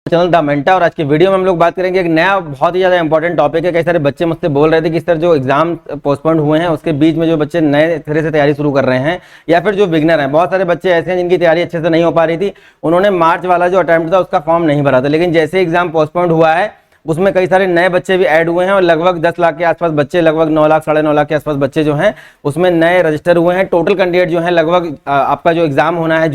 Channel the Manta. और आज की वीडियो में हम लोग बात करेंगे एक नया बहुत ही ज़्यादा इंपॉर्टेंट टॉपिक है। कई सारे बच्चे मुझसे बोल रहे थे कि इस तरह जो एग्जाम पोस्टपोन्ड हुए हैं उसके बीच में जो बच्चे नए तरह से तैयारी शुरू कर रहे हैं या फिर जो बिगनर हैं, बहुत सारे बच्चे ऐसे हैं जिनकी तैयारी अच्छे से नहीं हो पा रही थी। उन्होंने मार्च वाला जो अटेम्प्ट था उसका फॉर्म नहीं भरा था, लेकिन जैसे एग्जाम पोस्टपोन्ड हुआ है उसमें कई सारे नए बच्चे भी ऐड हुए हैं और लगभग 10 लाख के आसपास बच्चे, लगभग 9 लाख 9.5 लाख के आसपास बच्चे जो हैं उसमें नए रजिस्टर हुए हैं। टोटल कैंडिडेट जो है लगभग आपका जो एग्जाम होना है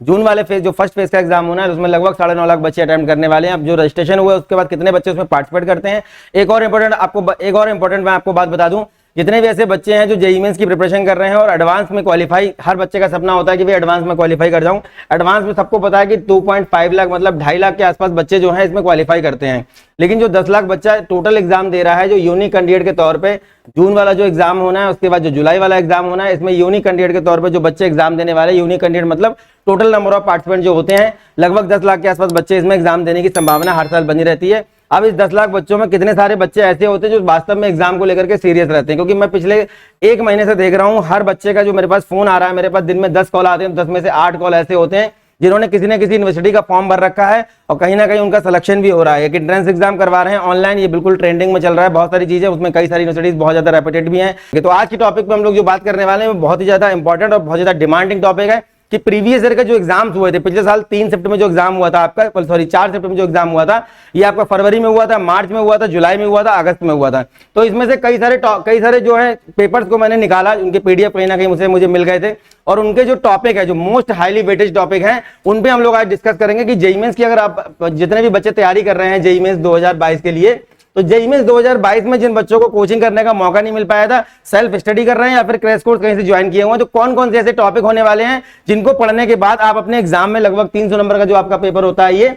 जून वाले फेज, जो फर्स्ट फेज का एग्जाम होना है उसमें लगभग 9.5 लाख बच्चे अटेम्प्ट करने वाले हैं। अब जो रजिस्ट्रेशन हुआ है उसके बाद कितने बच्चे उसमें पार्टिसिपेट करते हैं। एक और इंपॉर्टेंट मैं आपको बात बता दूं, जितने भी ऐसे बच्चे हैं जो जेईई मेंस की प्रिपरेशन कर रहे हैं और एडवांस में क्वालिफाई, हर बच्चे का सपना होता है कि भाई एडवांस में क्वालिफाई कर जाऊं। एडवांस में सबको पता है कि 2.5 लाख मतलब 2.5 लाख के आसपास बच्चे जो हैं इसमें क्वालिफाई करते हैं, लेकिन जो 10 लाख बच्चा टोटल एग्जाम दे रहा है जो यूनिक कैंडिडेट के तौर पे, जून वाला जो एग्जाम होना है उसके बाद जो जुलाई वाला एग्जाम होना है, इसमें यूनिक कैंडिडेट के तौर पे जो बच्चे एग्जाम देने वाले, यूनिक कैंडिडेट मतलब टोटल नंबर ऑफ पार्टिसिपेंट जो होते हैं, लगभग 10 लाख के आसपास बच्चे इसमें एग्जाम देने की संभावना हर साल बनी रहती है। अब इस 10 लाख बच्चों में कितने सारे बच्चे ऐसे होते हैं जो वास्तव में एग्जाम को लेकर के सीरियस रहते हैं, क्योंकि मैं पिछले 1 महीने से देख रहा हूं हर बच्चे का जो मेरे पास फोन आ रहा है, मेरे पास दिन में 10 कॉल आते हैं, 10 में से 8 कॉल ऐसे होते हैं जिन्होंने किसी न किसी यूनिवर्सिटी का फॉर्म भर रखा है और कहीं ना कहीं उनका सिलेक्शन भी हो रहा है। एक एंट्रेंस एग्जाम करवा रहे हैं ऑनलाइन, ये बिल्कुल ट्रेंडिंग में चल रहा है, बहुत सारी चीजें उसमें, कई सारी यूनिवर्सिटीज बहुत ज्यादा रेपुटेड भी हैं। तो आज की टॉपिक पे हम लोग जो बात करने वाले हैं वो बहुत ही ज्यादा इंपॉर्टेंट और बहुत ज्यादा डिमांडिंग टॉपिक है कि प्रीवियस ईयर के जो एग्जाम्स हुए थे पिछले साल 3 शिफ्ट में जो एग्जाम हुआ था आपका, 4 शिफ्ट में जो एग्जाम हुआ था, ये आपका फरवरी में हुआ था, मार्च में हुआ था, जुलाई में हुआ था, अगस्त में हुआ था। तो इसमें से कई सारे जो है पेपर्स को मैंने निकाला, उनके पीडीएफ कहीं ना कहीं मुझे मिल गए थे और उनके जो टॉपिक है, जो मोस्ट हाईली वेटेज टॉपिक है, उन पे हम लोग आज डिस्कस करेंगे कि जेईई मेंस की अगर आप जितने भी बच्चे तैयारी कर रहे हैं जेईई मेंस 2022 के लिए, तो जेईई मेंस 2022 में जिन बच्चों को कोचिंग करने का मौका नहीं मिल पाया था, सेल्फ स्टडी कर रहे हैं या फिर क्रैश कोर्स कहीं से ज्वाइन किए हुए हैं, तो कौन कौन से ऐसे टॉपिक होने वाले हैं जिनको पढ़ने के बाद आप अपने एग्जाम में लगभग 300 नंबर का जो आपका पेपर होता है, ये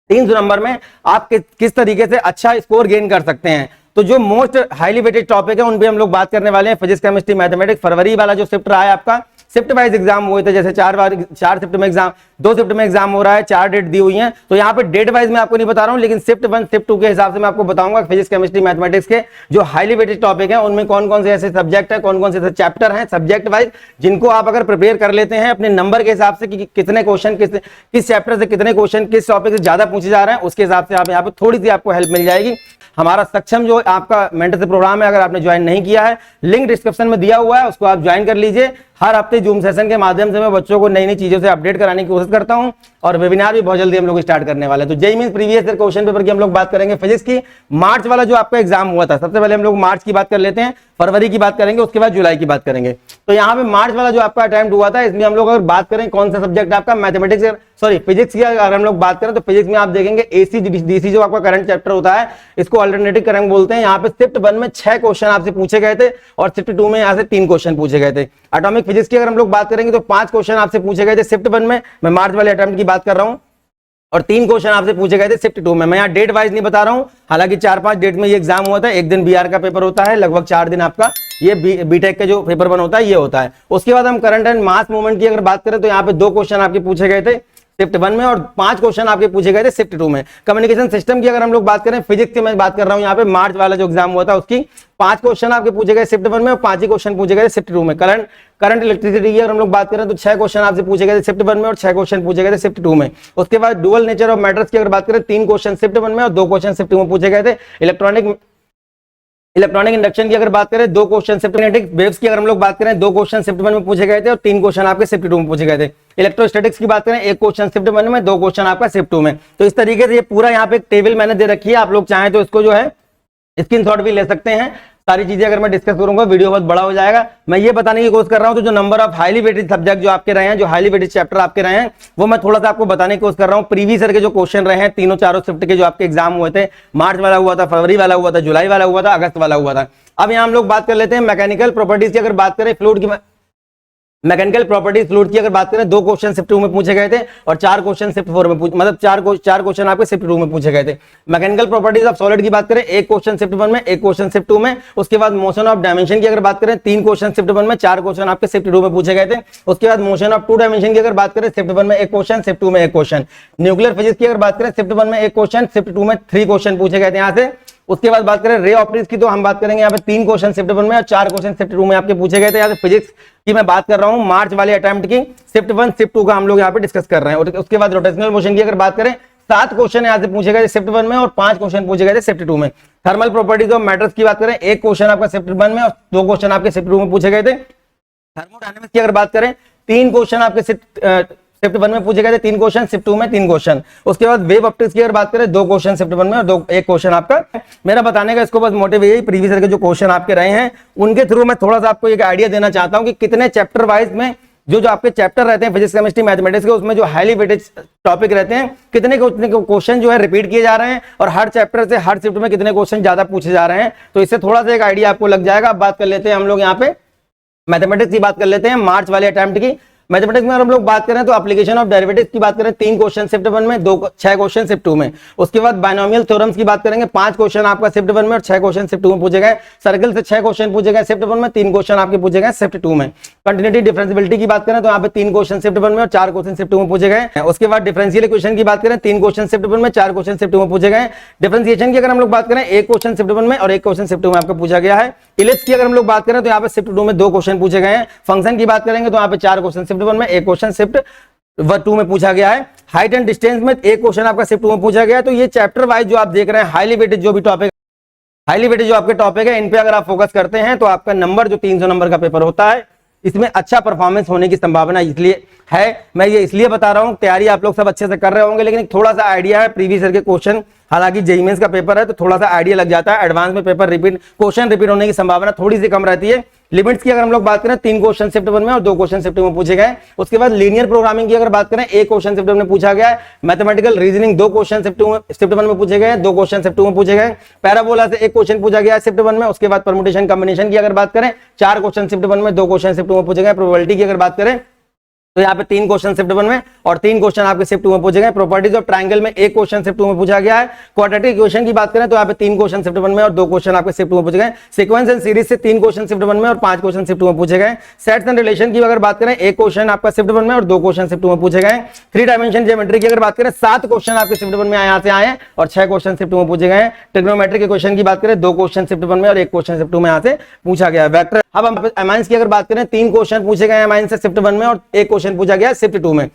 300 नंबर में आप किस तरीके से अच्छा स्कोर गेन कर सकते हैं। तो जो मोस्ट हाईली वेटेड टॉपिक है उन पे हम लोग बात करने वाले हैं। फिजिक्स, केमिस्ट्री, मैथमेटिक्स, फरवरी वाला जो शिफ्ट रहा है आपका, शिफ्ट वाइज एग्जाम हुए थे, जैसे 4 शिफ्ट में एग्जाम, 2 शिफ्ट में एग्जाम हो रहा है, 4 डेट दी हुई हैं, तो यहाँ पे डेट वाइज मैं आपको नहीं बता रहा हूँ, लेकिन शिफ्ट 1 शिफ्ट 2 के हिसाब से मैं आपको बताऊंगा फिजिक्स, केमिस्ट्री, मैथमेटिक्स के जो हाईली वेटेड टॉपिक है उनमें कौन कौन से ऐसे सब्जेक्ट है, कौन कौन से ऐसे चैप्टर हैं सब्जेक्ट वाइज, जिनको आप अगर प्रिपेयर कर लेते हैं अपने नंबर के हिसाब से कि कितने क्वेश्चन किस चैप्टर से कितने क्वेश्चन किस टॉपिक से ज्यादा पूछे जा रहे हैं, उसके हिसाब से आप यहाँ पे थोड़ी सी आपको हेल्प मिल जाएगी। हमारा सक्षम जो आपका मेंटरशिप प्रोग्राम है, अगर आपने ज्वाइन नहीं किया है, लिंक डिस्क्रिप्शन में दिया हुआ है, उसको आप ज्वाइन कर लीजिए। हर हफ्ते जूम सेशन के माध्यम से मैं बच्चों को नई नई चीजों से अपडेट कराने की कोशिश करता हूं और वेबिनार भी बहुत जल्दी हम लोग स्टार्ट करने वाले हैं। तो JEE Mains previous year question paper की हम लोग बात करेंगे। फिजिक्स की मार्च वाला जो आपका एग्जाम हुआ था, सबसे पहले हम लोग मार्च की बात कर लेते हैं, फरवरी की बात करेंगे, उसके बाद जुलाई की बात करेंगे। तो यहाँ पे मार्च वाला जो आपका अटेम्प्ट हुआ था, इसमें हम लोग अगर बात करें कौन सा सब्जेक्ट आपका मैथमेटिक्स, फिजिक्स की अगर हम लोग बात करें तो फिजिक्स में आप देखेंगे एसी डीसी जो आपका करंट चैप्टर होता है, इसको अल्टरनेटिव करंट बोलते हैं। यहाँ पे शिफ्ट 1 में 6 क्वेश्चन आपसे पूछे गए थे और शिफ्ट 2 में यहाँ से 3 क्वेश्चन पूछे गए थे। एटॉमिक फिजिक्स की अगर हम लोग बात करेंगे तो 5 क्वेश्चन आपसे पूछे गए थे शिफ्ट 1 में, मैं मार्च वाले अटेम्प्ट की बात कर रहा हूँ, और 3 क्वेश्चन आपसे पूछे गए थे शिफ्ट 2 में। मैं यहाँ डेट वाइज नहीं बता रहा हूँ, हालांकि 4-5 डेट में ये एग्जाम हुआ था, एक दिन बीआर का पेपर होता है, लगभग 4 दिन आपका ये बीटेक का जो पेपर 1 होता है ये होता है। उसके बाद हम करंट एंड मास मूवमेंट की अगर बात करें तो यहाँ पे 2 क्वेश्चन आपके पूछे गए थे शिफ्ट 1 में और 5 क्वेश्चन आपके पूछे गए थे शिफ्ट 2 में। कम्युनिकेशन सिस्टम की अगर हम लोग बात करें, फिजिक्स की मैं बात कर रहा हूं, यहाँ पे मार्च वाला जो एग्जाम हुआ था उसकी 5 क्वेश्चन आपके पूछे गए शिफ्ट 1 में और 5 ही क्वेश्चन पूछे गए शिफ्ट 2 में। करंट इलेक्ट्रिसिटी की अगर हम लोग बात करें तो 6 क्वेश्चन आपसे पूछे गए थे शिफ्ट 1 में और 6 क्वेश्चन पूछे गए थे शिफ्ट 2 में। उसके बाद डुअल नेचर ऑफ मैटर्स की अगर बात करें, 3 क्वेश्चन शिफ्ट 1 में और 2 क्वेश्चन शिफ्ट 2 में पूछे गए थे। इलेक्ट्रॉनिक इंडक्शन की अगर बात करें, 2 क्वेश्चन शिफ्ट मैग्नेटिक वेव्स की अगर हम लोग बात करें, 2 क्वेश्चन शिफ्ट 1 में पूछे गए थे और 3 क्वेश्चन आपके शिफ्ट 2 में पूछे गए थे। इलेक्ट्रोस्टैटिक्स की बात करें, 1 क्वेश्चन शिफ्ट 1 में, 2 क्वेश्चन आपका शिफ्ट 2 में। तो इस तरीके से ये पूरा यहाँ पे एक टेबल मैंने दे रखी है, आप लोग चाहें तो इसको जो है स्क्रीनशॉट भी ले सकते हैं। सारी चीजें अगर मैं डिस्कस करूंगा वीडियो बहुत बड़ा हो जाएगा। मैं ये बताने की कोशिश कर रहा हूं तो जो number of highly weighted subject जो आपके रहे हैं, जो हाईली वेटेड चैप्टर आपके रहे हैं, वो मैं थोड़ा सा आपको बताने की कोशिश कर रहा हूं। प्रीवियस ईयर के जो क्वेश्चन रहे हैं, तीनों चारों शिफ्ट के जो आपके एग्जाम हुए थे, मार्च वाला हुआ था, फरवरी वाला हुआ था, जुलाई वाला हुआ था, अगस्त वाला हुआ था। अब यहाँ हम लोग बात कर लेते हैं मैकेनिकल प्रॉपर्टीज की अगर बात करें, फ्लूइड की मैकेनिकल प्रॉपर्टीज फ्लूइड की अगर बात करें, 2 क्वेश्चन शिफ्ट 2 में पूछे गए थे और 4 क्वेश्चन शिफ्ट 4 में मतलब 4 क्वेश्चन आपके शिफ्ट 2 में पूछे गए थे। मैकेनिकल प्रॉपर्टीज ऑफ सॉलिड की बात करें, 1 क्वेश्चन शिफ्ट 1 में, 1 क्वेश्चन शिफ्ट 2 में। उसके बाद मोशन ऑफ डायमेंशन की अगर बात करें, 3 क्वेश्चन शिफ्ट 1 में, 4 क्वेश्चन आपके शिफ्ट 2 में पूछे गए थे। उसके बाद मोशन ऑफ 2 डायमेंशन की अगर बात करें, शिफ्ट 1 में 1 क्वेश्चन, शिफ्ट 2 में 1 क्वेश्चन। न्यूक्लियर फिजिक्स की अगर बात करें, शिफ्ट 1 में 1 क्वेश्चन, शिफ्ट 2 में 3 क्वेश्चन पूछे गए थे यहाँ से। उसके बाद बात करें रे ऑपरेट्स की, तो हम बात करेंगे यहाँ पे 3 क्वेश्चन शिफ्ट 1 में और 4 क्वेश्चन शिफ्ट 2 में आपके पूछे गए थे। यहाँ से फिजिक्स की मैं बात कर रहा हूँ, मार्च वाले अटेम्प्ट की शिफ्ट 1 शिफ्ट 2 का हम लोग यहाँ पे डिस्कस कर रहे हैं। और उसके बाद रोटेशनल मोशन की अगर बात करें, 7 क्वेश्चन यहाँ से पूछे गए शिफ्ट 1 में और 5 क्वेश्चन पूछे गए थे शिफ्ट 2 में। थर्मल प्रॉपर्टीज ऑफ मैटर्स की बात करें, 1 क्वेश्चन आपका शिफ्ट 1 में और 2 क्वेश्चन आपके शिफ्ट 2 में पूछे गए थे। थर्मोडायनेमिक्स की अगर बात करें, 3 क्वेश्चन आपके शिफ्ट 1 में पूछे गए थे, 3 क्वेश्चन शिफ्ट 2 में 3 क्वेश्चन। उसके बाद वेव ऑप्टिक्स की अगर बात करें, 2 क्वेश्चन शिफ्ट 1 में और 1 क्वेश्चन आपका। मेरा बताने का इसको बस मोटिव यही, प्रीवियस ईयर के जो क्वेश्चन आपके रहे हैं उनके थ्रू मैं थोड़ा सा आपको एक आइडिया देना चाहता हूं कि कितने चैप्टर वाइज में जो आपके चैप्टर रहते हैं फिजिक्स केमिस्ट्री मैथमेटिक्स के, उसमें जो हाईली वेटेज टॉपिक रहते हैं, कितने क्वेश्चन जो है रिपीट किए जा रहे हैं और हर चैप्टर से हर शिफ्ट में कितने क्वेश्चन ज्यादा पूछे जा रहे हैं। तो इससे थोड़ा सा एक आइडिया आपको लग जाएगा। अब बात कर लेते हैं हम लोग यहाँ पे मैथमेटिक्स की बात कर लेते हैं, मार्च वाले अटेम्प्ट की। मैथमेटिक्स में हम लोग बात करें तो एप्लीकेशन ऑफ डेरिवेटिव्स की बात करें, 3 क्वेश्चन शिफ्ट 1 में, 6 क्वेश्चन शिफ्ट 2 में। उसके बाद बायनोमियल थ्योरम्स की बात करेंगे, 5 क्वेश्चन आपका शिफ्ट 1 में और 6 क्वेश्चन शिफ्ट 2 में पूछे गए। सर्कल से 6 क्वेश्चन पूछे गए शिफ्ट 1 में, 3 क्वेश्चन आपके पूछे गए शिफ्ट 2 में। कंटिन्यूटी डिफरेंशियबिलिटी की बात करें तो यहाँ पे 3 क्वेश्चन शिफ्ट 1 में और 4 क्वेश्चन शिफ्ट 2 में पूछे गए। उसके बाद डिफरेंशियल इक्वेशन की बात करें, 3 क्वेश्चन शिफ्ट 1 में, 4 क्वेश्चन शिफ्ट 2 में पूछे गए। डिफरेंशिएशन की अगर हम लोग बात करें, 1 क्वेश्चन शिफ्ट 1 में और 1 क्वेश्चन शिफ्ट 2 में आपको पूछा गया है। इलिप्स की अगर हम लोग बात करें तो यहाँ पे शिफ्ट 2 में 2 क्वेश्चन पूछे गए हैं। फंक्शन की बात करेंगे तो यहाँ पे 4 क्वेश्चन शिफ्ट 1 में, 1 क्वेश्चन शिफ्ट 2 में पूछा गया है। हाइट एंड डिस्टेंस में 1 क्वेश्चन आपका शिफ्ट 2 में पूछा गया है। तो ये चैप्टर वाइज जो आप देख रहे हैं, हाईली वेटेज जो भी टॉपिक, हाईली वेटेज जो आपके टॉपिक है, इन पे अगर आप फोकस करते हैं तो आपका नंबर जो 300 नंबर का पेपर होता है, इसमें अच्छा परफॉर्मेंस होने की संभावना इसलिए है। मैं ये इसलिए बता रहा हूं, तैयारी आप लोग सब अच्छे से कर रहे होंगे, लेकिन थोड़ा सा आइडिया है प्रीवियस ईयर के क्वेश्चन, हालांकि जेईई मेंस का पेपर है तो थोड़ा सा आइडिया लग जाता है। एडवांस में पेपर रिपीट, क्वेश्चन रिपीट होने की संभावना थोड़ी सी कम रहती है। लिमिट्स की अगर हम लोग बात करें, 3 क्वेश्चन शिफ्ट 1 में और 2 क्वेश्चन शिफ्ट 2 में पूछे गए। उसके बाद लीनियर प्रोग्रामिंग की अगर बात करें, 1 क्वेश्चन शिफ्ट 1 में पूछा गया है। मैथमेटिकल रीजनिंग 2 क्वेश्चन शिफ्ट 1 में पूछे गए, 2 क्वेश्चन शिफ्ट 2 में पूछे गए। पैराबोला से 1 क्वेश्चन पूछा गया है शिफ्ट 1 में। उसके बाद परमुटेशन कॉम्बिनेशन की अगर बात करें, 4 क्वेश्चन शिफ्ट 1 में, 2 क्वेश्चन शिफ्ट 2 में पूछे गए। प्रोबेबिलिटी की अगर बात करें तो यहाँ पे 3 क्वेश्चन शिफ्ट 1 में और 3 क्वेश्चन आपके शिफ्ट 2 में पूछे गए। प्रॉपर्टीज ऑफ ट्रायंगल में 1 क्वेश्चन शिफ्ट 2 में पूछा गया है। क्वाड्रेटिक इक्वेशन की बात करें तो यहाँ पे 3 क्वेश्चन शिफ्ट 1 में और 2 क्वेश्चन आपके शिफ्ट 2 में पूछे गए। सीक्वेंस एंड सीरीज से 3 क्वेश्चन शिफ्ट 1 में और 5 क्वेश्चन शिफ्ट 2 में पूछे गए। सेट्स एंड रिलेशन की अगर बात करें, 1 क्वेश्चन आपका शिफ्ट 1 में और 2 क्वेश्चन शिफ्ट 2 में पूछे गए। 3 डायमेंशन ज्योमेट्री की अगर बात करें, 7 क्वेश्चन आपके शिफ्ट 1 में यहाँ से आए और 6 क्वेश्चन शिफ्ट 2 में पूछे गए। ट्रिग्नोमेट्रिक इक्वेशन की बात करें, 2 क्वेश्चन शिफ्ट 1 में और 1 क्वेश्चन शिफ्ट 2 में यहाँ से पूछा गया। वेक्टर, अब हम अमाइंस की अगर बात करें, 3 क्वेश्चन पूछे गए अमाइंस से शिफ्ट 1 में और 1 क्वेश्चन पूछा गया शिफ्ट 2 में।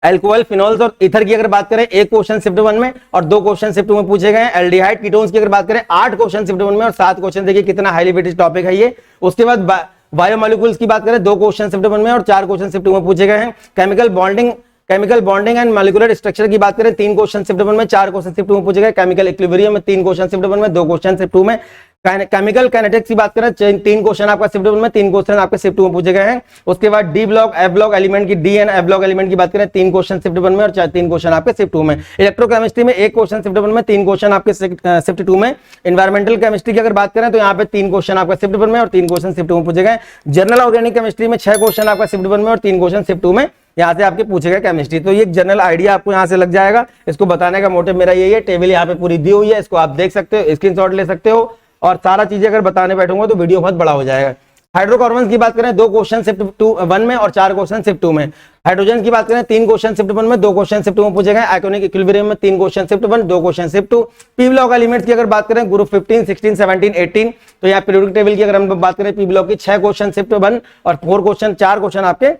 अल्कोहल, फिनोल्स और ईथर की अगर बात करें, 1 क्वेश्चन शिफ्ट 1 में और 2 क्वेश्चन शिफ्ट 2 में पूछे गए। एल्डिहाइड कीटोन्स की अगर बात करें, 8 क्वेश्चन शिफ्ट 1 में और 7 क्वेश्चन, देखिए कितना हाईली वेटेज टॉपिक है ये। उसके बाद बायोमोलिक्यूल्स की बात करें, 2 क्वेश्चन शिफ्ट 1 में और 4 क्वेश्चन शिफ्ट 2 में पूछे गए हैं। Chemical bonding and molecular structure की बात करें, 3 क्वेश्चन शिफ्ट 1 में, 4 क्वेश्चन शिफ्ट 2 में पूछे गए। केमिकल इक्विलिब्रियम में 3 क्वेश्चन शिफ्ट 1 में, 2 क्वेश्चन शिफ्ट 2 में। केमिकल काइनेटिक्स की बात करें, 3 क्वेश्चन आपका शिफ्ट 1 में, 3 क्वेश्चन आपके शिफ्ट 2 में पूछे गए हैं। उसके बाद d block, f block element की, d and f block element की बात करें, 3 क्वेश्चन शिफ्ट 1 में और 3 क्वेश्चन आपके शिफ्ट 2 में। इलेक्ट्रोकेमिस्ट्री में 1 क्वेश्चन शिफ्ट 1 में, 3 क्वेश्चन आपके शिफ्ट 2 में। एनवायरमेंटल केमिस्ट्री की अगर बात करें तो यहाँ पे 3 क्वेश्चन आपका शिफ्ट 1 में और 3 क्वेश्चन शिफ्ट 2 में पूछे गए। जनरल ऑर्गेनिक केमिस्ट्री में 6 क्वेश्चन आपका शिफ्ट 1 में और 3 क्वेश्चन शिफ्ट 2 में यहाँ से आपके पूछे गए केमिस्ट्री। तो ये जनरल आइडिया आपको यहाँ से लग जाएगा। इसको बताने का मोटिव मेरा यही है। टेबल यहाँ पे पूरी दी हुई है, इसको आप देख सकते हो, स्क्रीनशॉट ले सकते हो, और सारा चीजें अगर बताने बैठूंगा तो वीडियो बहुत बड़ा हो जाएगा। हाइड्रोकार्बन की बात करें, 2 क्वेश्चन शिफ्ट 1 में और 4 क्वेश्चन शिफ्ट 2 में। हाइड्रोजन की बात करें, 3 क्वेश्चन शिफ्ट 1 में, 2 क्वेश्चन शिफ्ट 2 में पूछे गए। आयोनिक इक्विलिब्रियम में 3 question shift 1, 2 question shift 2। P block elements की अगर बात करें, ग्रुप 15, 16, 17, 18, तो यहाँ पीरियोडिक टेबल की अगर हम बात करें, पी ब्लॉक की 6 क्वेश्चन शिफ्ट 1 और 4 क्वेश्चन आपके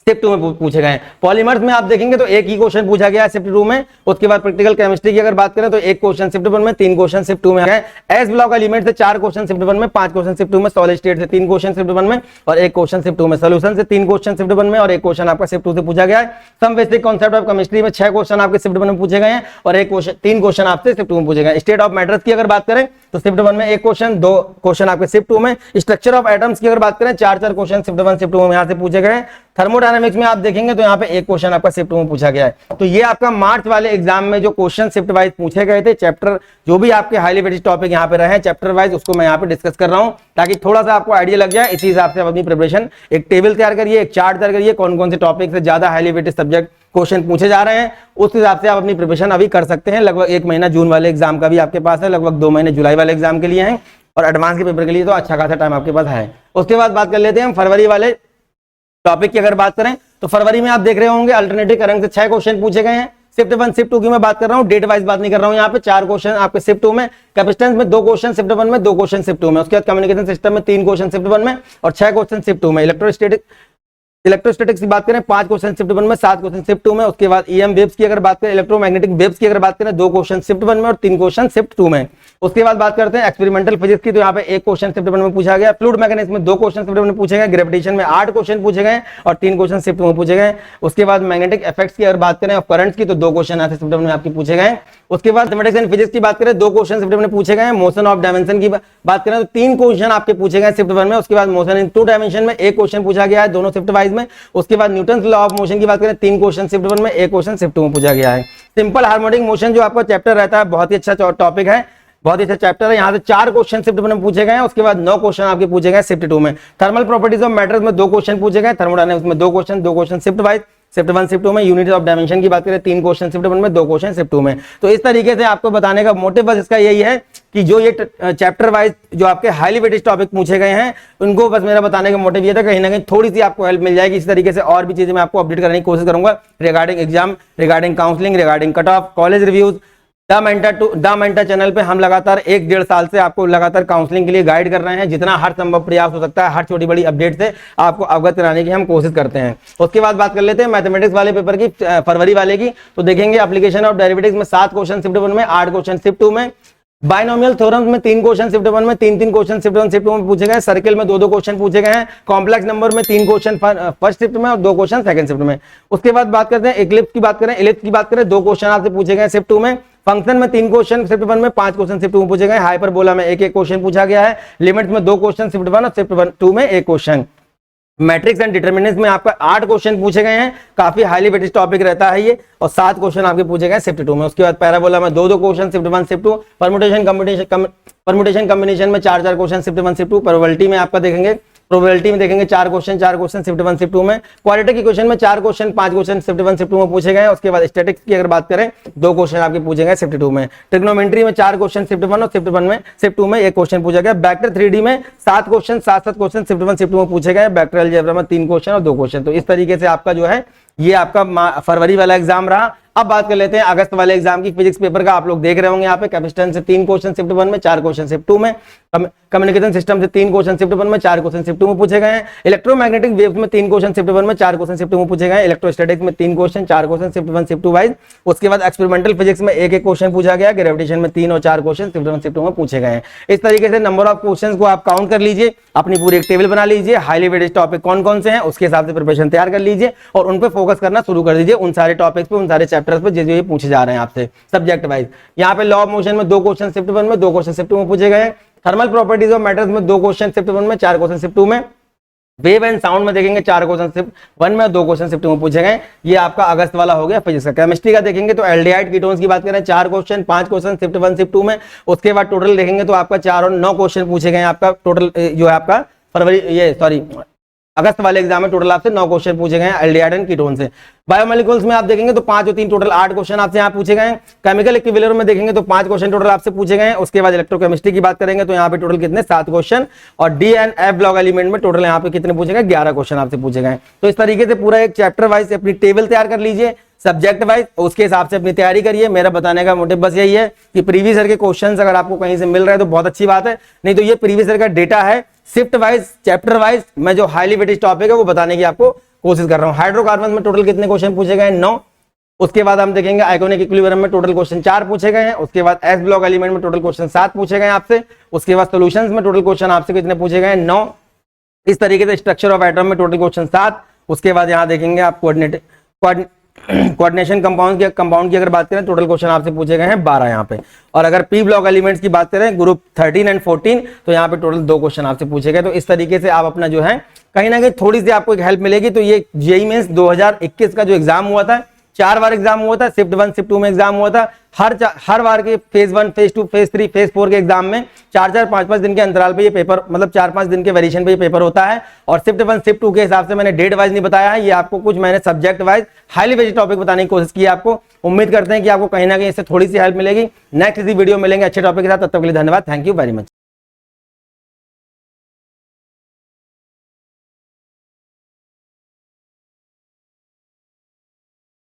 शिफ्ट 2 में पूछे गए। पॉलीमर्स में आप देखेंगे तो 1 ही क्वेश्चन पूछा गया है शिफ्ट 2 में। उसके बाद प्रैक्टिकल केमिस्ट्री की अगर बात करें तो 1 क्वेश्चन शिफ्ट 1 में, 3 क्वेश्चन शिफ्ट 2 में है। एस ब्लॉक एलिमेंट से 4 क्वेश्चन शिफ्ट 1 में, 5 क्वेश्चन शिफ्ट 2 में। सॉलिड स्टेट से 3 क्वेश्चन शिफ्ट 1 में और 1 क्वेश्चन शिफ्ट 2 में। सॉल्यूशन से 3 क्वेश्चन शिफ्ट 1 में और 1 क्वेश्चन आपका शिफ्ट 2 से पूछा गया है। Some basic concept of chemistry में 6 क्वेश्चन आपके शिफ्ट 1 में पूछे गए हैं और 3 क्वेश्चन आपसे शिफ्ट 2 में पूछे गए। स्टेट ऑफ मैटर्स की अगर बात करें तो शिफ्ट 1 में 1 क्वेश्चन, 2 क्वेश्चन आपके शिफ्ट 2 में। स्ट्रक्चर ऑफ एटम्स की अगर बात करें, 4 क्वेश्चन शिफ्ट 1 शिफ्ट 2 में यहाँ से पूछे गए। थर्मोडायनामिक्स में आप देखेंगे तो यहाँ पे 1 क्वेश्चन आपका शिफ्ट 2 में पूछा गया है। तो ये आपका मार्च वाले एग्जाम में जो क्वेश्चन शिफ्ट वाइज पूछे गए थे, चैप्टर जो भी आपके हाईली वेटेज टॉपिक यहाँ पे रहे चैप्टर वाइज, उसको मैं यहाँ पे डिस्कस कर रहा हूँ ताकि थोड़ा सा आपको आइडिया लग जाए। इसी हिसाब से आप अपनी प्रिपरेशन, एक टेबल तैयार करिए, एक चार्ट तैयार करिए, कौन कौन से टॉपिक से ज्यादा हाईली वेटेज सब्जेक्ट क्वेश्चन पूछे जा रहे हैं, उस हिसाब से आप अपनी प्रिपरेशन अभी कर सकते हैं। लगभग 1 महीना जून वाले एग्जाम का भी आपके पास है, लगभग 2 महीने जुलाई वाले एग्जाम के लिए हैं और एडवांस के पेपर के लिए तो अच्छा खासा टाइम आपके पास है। उसके बाद बात कर लेते हैं हम फरवरी वाले टॉपिक की अगर बात करें तो फरवरी में आप देख रहे होंगे अल्टरनेटिव करंट से 6 क्वेश्चन पूछे गए हैं। शिफ्ट 1 शिफ्ट 2 की मैं बात कर रहा हूं, डेट वाइज बात नहीं कर रहा हूं। यहाँ पे 4 क्वेश्चन आपके शिफ्ट 2 में। कैपेसिटेंस में 2 क्वेश्चन शिफ्ट 1 में, 2 क्वेश्चन शिफ्ट 2 में। उसके बाद कम्युनिकेशन सिस्टम में 3 क्वेश्चन शिफ्ट 1 में और 6 क्वेश्चन शिफ्ट 2 में। इलेक्ट्रोस्टैटिक इलेक्ट्रोस्टैटिक्स की बात करें 5 क्वेश्चन शिफ्ट 1 में, 7 क्वेश्चन शिफ्ट 2 में। उसके बाद ईएम वेव्स की अगर बात करें, इलेक्ट्रोमैग्नेटिक वेव्स की अगर बात करें, 2 क्वेश्चन शिफ्ट 1 में और 3 क्वेश्चन शिफ्ट 2 में। उसके बाद बात करते हैं एक्सपेरिमेंटल फिजिक्स की, तो यहाँ पे 1 क्वेश्चन शिफ्ट 1 में पूछा गया। फ्लूइड मैकेनिक्स में 2 क्वेश्चन शिफ्ट 1 में पूछे गए। ग्रेविटेशन में 8 क्वेश्चन पूछे गए और 3 क्वेश्चन शिफ्ट 2 में पूछे गए। उसके बाद मैग्नेटिक इफेक्ट्स की अगर बात करें और करंट्स की, तो 2 क्वेश्चन यहाँ से शिफ्ट 1 में आपके पूछे गए। उसके बाद मैथमेटिक्स एंड फिजिक्स की बात करें, 2 क्वेश्चन शिफ्ट 1 में पूछे गए। मोशन ऑफ डायमेंशन की बात करें तो 3 क्वेश्चन आपके पूछे गए शिफ्ट 1 में। उसके बाद मोशन इन 2 डायमेंशन में 1 क्वेश्चन पूछा गया है, दोनों शिफ्ट वाइज में। उसके बाद न्यूटन लॉ ऑफ मोशन की बात करें, 3 क्वेश्चन शिफ्ट 1 में, 1 क्वेश्चन शिफ्ट 2 में पूछा गया है। सिंपल हार्मोनिक मोशन जो आपका चैप्टर रहता है, बहुत ही अच्छा टॉपिक है, बहुत ही अच्छा चैप्टर है। यहाँ से 4 क्वेश्चन शिफ्ट 1 में पूछे गए हैं। उसके बाद 9 क्वेश्चन आपके पूछे गए शिफ्ट 2 में। थर्मल प्रॉपर्टीज ऑफ मैटर्स में 2 क्वेश्चन पूछे गए। थर्मोडायनामिक्स में 2 question shift wise, shift 1 shift 2 में। यूनिट ऑफ डायमेंशन की बात करें, 3 क्वेश्चन शिफ्ट 1 में, 2 क्वेश्चन शिफ्ट 2 में। तो इस तरीके से आपको बताने का मोटिव बस इसका यही है कि जो ये चैप्टर वाइज जो आपके हाईली वेटेज टॉपिक पूछे गए हैं, उनको बस मेरा बताने का मोटिव ये था, कहीं ना कहीं थोड़ी सी आपको हेल्प मिल जाएगी। इस तरीके से और भी चीजें मैं आपको अपडेट करने की कोशिश करूंगा regarding exam, regarding counselling, regarding cut off, college reviews. The mentor channel पे हम लगातार 1-1.5 साल से आपको लगातार काउंसलिंग के लिए गाइड कर रहे हैं। जितना हर संभव प्रयास हो सकता है, हर छोटी बड़ी अपडेट से आपको अवगत कराने की हम कोशिश करते हैं। उसके बाद बात कर लेते हैं मैथमेटिक्स वाले पेपर की, फरवरी वाले की। तो देखेंगे एप्लीकेशन ऑफ डेरिवेटिव्स में 7 क्वेश्चन शिफ्ट 1 में, 8 क्वेश्चन शिफ्ट 2 में। बाइनोमियल थ्योरम्स में 3 क्वेश्चन शिफ्ट 1 में, 3 क्वेश्चन शिफ्ट 1 शिफ्ट 2 में पूछे गए। सर्किल में 2 क्वेश्चन पूछे गए हैं। कॉम्प्लेक्स नंबर में 3 क्वेश्चन फर्स्ट शिफ्ट में और 2 क्वेश्चन सेकंड शिफ्ट में। उसके बाद बात करते हैं इक्लिप्स की बात करें, इलिप्स की बात करें, 2 क्वेश्चन आपसे पूछे गए शिफ्ट 2 में। फंक्शन में 3 क्वेश्चन शिफ्ट 1 में, 5 क्वेश्चन शिफ्ट 2 में पूछे गए। हाइपरबोला में 1-1 क्वेश्चन पूछा गया है। लिमिट्स में 2 क्वेश्चन शिफ्ट 1 और शिफ्ट 2 में 1 क्वेश्चन। मैट्रिक्स एंड डिटरमिनेंट्स में आपका 8 क्वेश्चन पूछे गए हैं। काफी हाईली वेटेज टॉपिक रहता है ये, और 7 क्वेश्चन आपके पूछे गए शिफ्ट 2 में। उसके बाद पैराबोला में 2 question shift 1 shift 2। Permutation combination में 4 क्वेश्चन शिफ्ट 1 शिफ्ट 2। प्रोबेबिलिटी में आपका देखेंगे, प्रोबेबिलिटी में देखेंगे 4 क्वेश्चन शिफ्ट 1 शिफ्ट 2 में। क्वाड्रेटिक इक्वेशन में 4 क्वेश्चन, 5 क्वेश्चन शिफ्ट 1 शिफ्ट 2 में पूछे गए। उसके बाद स्टैटिक्स की अगर बात करें, 2 क्वेश्चन आपके पूछे गए शिफ्ट 2 में। ट्रिग्नोमेट्री में 4 क्वेश्चन शिफ्ट 1 और शिफ्ट 1 में, शिफ्ट 2 में 1 क्वेश्चन पूछा गया। वेक्टर 3D में 7 क्वेश्चन, 7 क्वेश्चन शिफ्ट 1 शिफ्ट 2 में पूछे गए। वेक्टर अलजेब्रा में 3 क्वेश्चन और 2 क्वेश्चन। तो इस तरीके से आपका जो है ये आपका फरवरी वाला एग्जाम रहा। अब बात कर लेते हैं अगस्त वाले एग्जाम की। फिजिक्स पेपर का आप लोग देख रहे होंगे यहाँ पे, कैपेसिटेंस से 3 क्वेश्चन शिफ्ट 1 में, 4 क्वेश्चन शिफ्ट 2 में। कम्युनिकेशन सिस्टम से 3 क्वेश्चन शिफ्ट 1 में, 4 क्वेश्चन शिफ्ट 2 में पूछे गए हैं। इलेक्ट्रोमैग्नेटिक वेव्स में 3 क्वेश्चन शिफ्ट 1 में, 4 क्वेश्चन शिफ्ट 2 में पूछे गए। इलेक्ट्रोस्टैटिक्स में 3 question, 4 question shift 1 shift 2 wise. उसके बाद एक्सपेरिमेंटल फिजिक्स में 1-1 क्वेश्चन पूछा गया। ग्रेविटेशन में 3 और 4 क्वेश्चन शिफ्ट 1 शिफ्ट 2 में पूछे गए हैं। इस तरीके से नंबर ऑफ क्वेश्चन को आप काउंट कर लीजिए, अपनी पूरी एक टेबल बना लीजिए, हाईली वेटेज टॉपिक कौन कौन से हैं उसके हिसाब से प्रिपरेशन तैयार कर लीजिए और उन पर फोकस करना शुरू कर दीजिए, उन सारे टॉपिक्स पे, उन सारे चैप्टर्स पे जो ये पूछे जा रहे हैं आपसे सब्जेक्ट वाइज। यहाँ पे लॉ ऑफ मोशन में 2 क्वेश्चन शिफ्ट 1 में, 2 क्वेश्चन शिफ्ट 2 में पूछे गए। थर्मल प्रॉपर्टीज ऑफ मैटर्स में 2 क्वेश्चन शिफ्ट 1 में, 4 क्वेश्चन शिफ्ट 2 में। वेव एंड साउंड में देखेंगे 4 क्वेश्चन शिफ्ट 1 में, 2 क्वेश्चन शिफ्ट 2 में पूछे गए। ये आपका अगस्त वाला हो गया फिजिक्स का। केमिस्ट्री का देखेंगे तो एल्डिहाइड कीटोन्स की बात करें, 4 क्वेश्चन, 5 क्वेश्चन शिफ्ट 1 शिफ्ट 2 में। उसके बाद टोटल देखेंगे तो आपका 4 और 9 क्वेश्चन पूछे गए। आपका टोटल जो है आपका अगस्त वाले एग्जाम में टोटल आपसे 9 क्वेश्चन पूछे गए हैं एल्डिहाइड एंड कीटोन से। बायोमोलिक्यूल्स में आप देखेंगे तो 5 और 3 टोटल 8 क्वेश्चन आपसे यहाँ पूछे गए हैं। केमिकल इक्विलिब्रियम में देखेंगे तो 5 क्वेश्चन टोटल आपसे पूछे गए हैं। उसके बाद इलेक्ट्रोकेमिस्ट्री की बात करेंगे तो यहाँ पे टोटल कितने 7 क्वेश्चन, और D and f block element में टोटल यहाँ पे कितने पूछे गए 11 क्वेश्चन आपसे पूछे गए। तो इस तरीके से पूरा एक चैप्टर वाइज अपनी टेबल तैयार कर लीजिए सब्जेक्ट वाइज, उसके हिसाब से अपनी तैयारी करिए। मेरा बताने का मोटिव बस यही है कि प्रीवियस ईयर के क्वेश्चंस अगर आपको कहीं से मिल रहे हैं तो बहुत अच्छी बात है, नहीं तो ये प्रीवियस ईयर का डेटा है। शिफ्ट वाइज, चैप्टर वाइज मैं जो हाईली वेटेज टॉपिक है वो बताने की आपको कोशिश कर रहा हूँ। हाइड्रोकार्बन में टोटल कितने क्वेश्चन पूछे गए 9। उसके बाद हम देखेंगे आयोनिक इक्विलिब्रियम में टोटल क्वेश्चन 4 पूछे गए हैं। उसके बाद एस ब्लॉक एलिमेंट में टोटल क्वेश्चन 7 पूछे गए आपसे। उसके बाद सॉल्यूशंस में टोटल क्वेश्चन आपसे कितने पूछे गए 9। इस तरीके से स्ट्रक्चर ऑफ एटम में टोटल क्वेश्चन 7। उसके बाद यहाँ देखेंगे आप कोऑर्डिनेशन कंपाउंड की अगर बात करें टोटल क्वेश्चन आपसे पूछे गए हैं 12 यहाँ पे। और अगर पी ब्लॉक एलिमेंट्स की बात करें ग्रुप 13 एंड 14 तो यहाँ पे टोटल 2 क्वेश्चन आपसे पूछे गए। तो इस तरीके से आप अपना जो है कहीं ना कहीं थोड़ी सी आपको एक हेल्प मिलेगी। तो ये जेईई मेंस 2021 का जो एग्जाम हुआ था, 4 बार एग्जाम हुआ था, शिफ्ट 1 शिफ्ट 2 में एग्जाम हुआ था। हर बार के फेज 1 फेज 2 फेज 3 फेज 4 के एग्जाम में 4-4 5-5 दिन के अंतराल पे ये पेपर, मतलब 4-5 दिन के वेरिएशन पे ये पेपर होता है। और शिफ्ट 1 शिफ्ट 2 के हिसाब से मैंने डेट वाइज नहीं बताया है, ये आपको कुछ मैंने subject wise highly weightage topic बताने की कोशिश की है आपको। उम्मीद करते हैं कि आपको कहीं ना कहीं इससे थोड़ी सी हेल्प मिलेगी। नेक्स्ट इसी वीडियो मिलेंगे अच्छे टॉपिक के साथ, तब तक के लिए धन्यवाद। Thank you very much.